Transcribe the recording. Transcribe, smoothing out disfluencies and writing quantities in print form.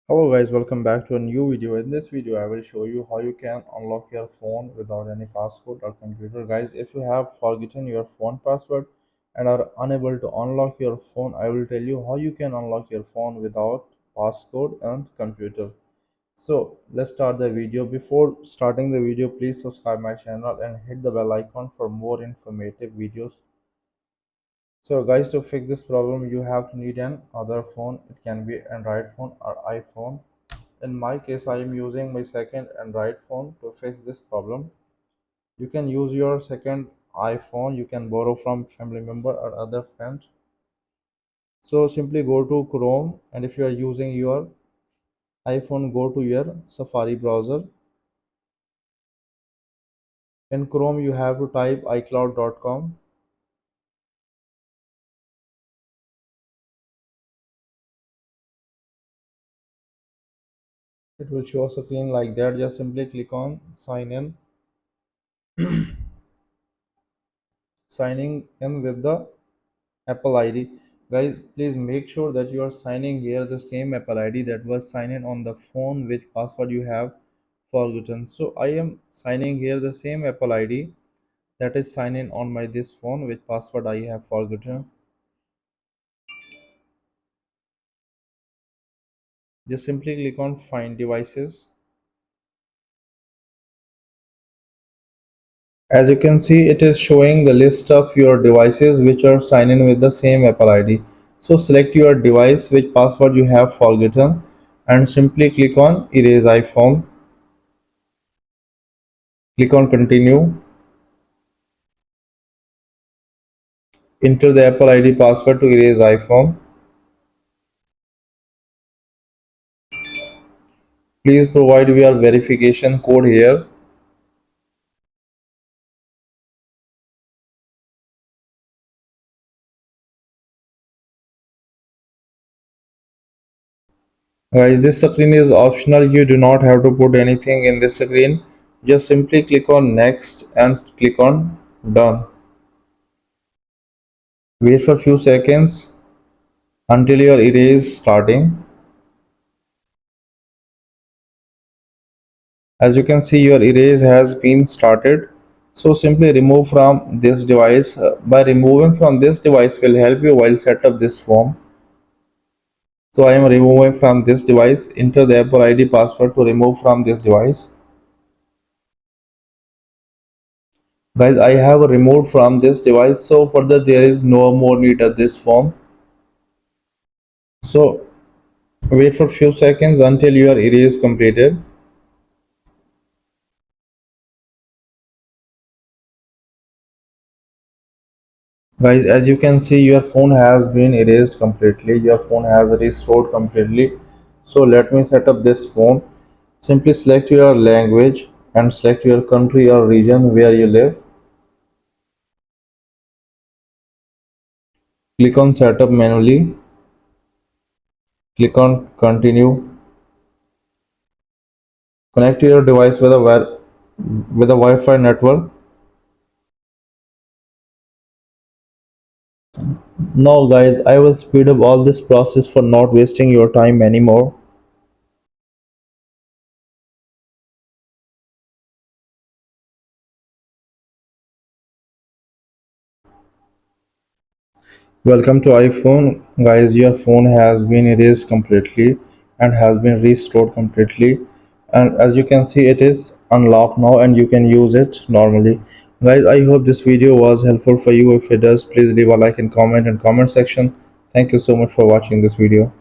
Hello guys, welcome back to a new video. In this video, I will show you how you can unlock your phone without any passcode or computer. Guys, if you have forgotten your phone password and are unable to unlock your phone, I will tell you how you can unlock your phone without passcode and computer. So let's start the video. Before starting the video, please subscribe my channel and hit the bell icon for more informative videos. So guys, to fix this problem, you have to need an other phone. It can be Android phone or iPhone. In my case, I am using my second Android phone to fix this problem. You can use your second iPhone. You can borrow from family member or other friends. So simply go to Chrome, and if you are using your iPhone, go to your Safari browser. In Chrome, you have to type iCloud.com. It will show a screen like that. Just simply click on sign in, signing in with the Apple ID. Guys, please make sure that you are signing here the same Apple ID that was signed in on the phone which password you have forgotten. So I am signing here the same Apple ID that is signed in on my this phone which password I have forgotten. Just simply click on find devices. As you can see, it is showing the list of your devices which are signed in with the same Apple ID. So select your device which password you have forgotten and simply click on erase iPhone. Click on continue. Enter the Apple ID password to erase iPhone. Please provide your verification code here. Guys, this screen is optional. You do not have to put anything in this screen. Just simply click on next and click on done. Wait for a few seconds until your erase starting. As you can see, your erase has been started. So simply remove from this device. By removing from this device will help you while set up this form. So I am removing from this device. Enter the Apple ID password to remove from this device. Guys, I have removed from this device. So further there is no more need of this form. So wait for few seconds until your erase completed. Guys, as you can see, your phone has been erased completely. Your phone has restored completely. So let me set up this phone. Simply select your language and select your country or region where you live. Click on setup manually. Click on continue. Connect your device with a Wi-Fi network. Now guys, I will speed up all this process for not wasting your time anymore. Welcome to iPhone. Guys, your phone has been erased completely and has been restored completely. And as you can see, it is unlocked now and you can use it normally. Guys, I hope this video was helpful for you. If it does, please leave a like and comment in comment section. Thank you so much for watching this video.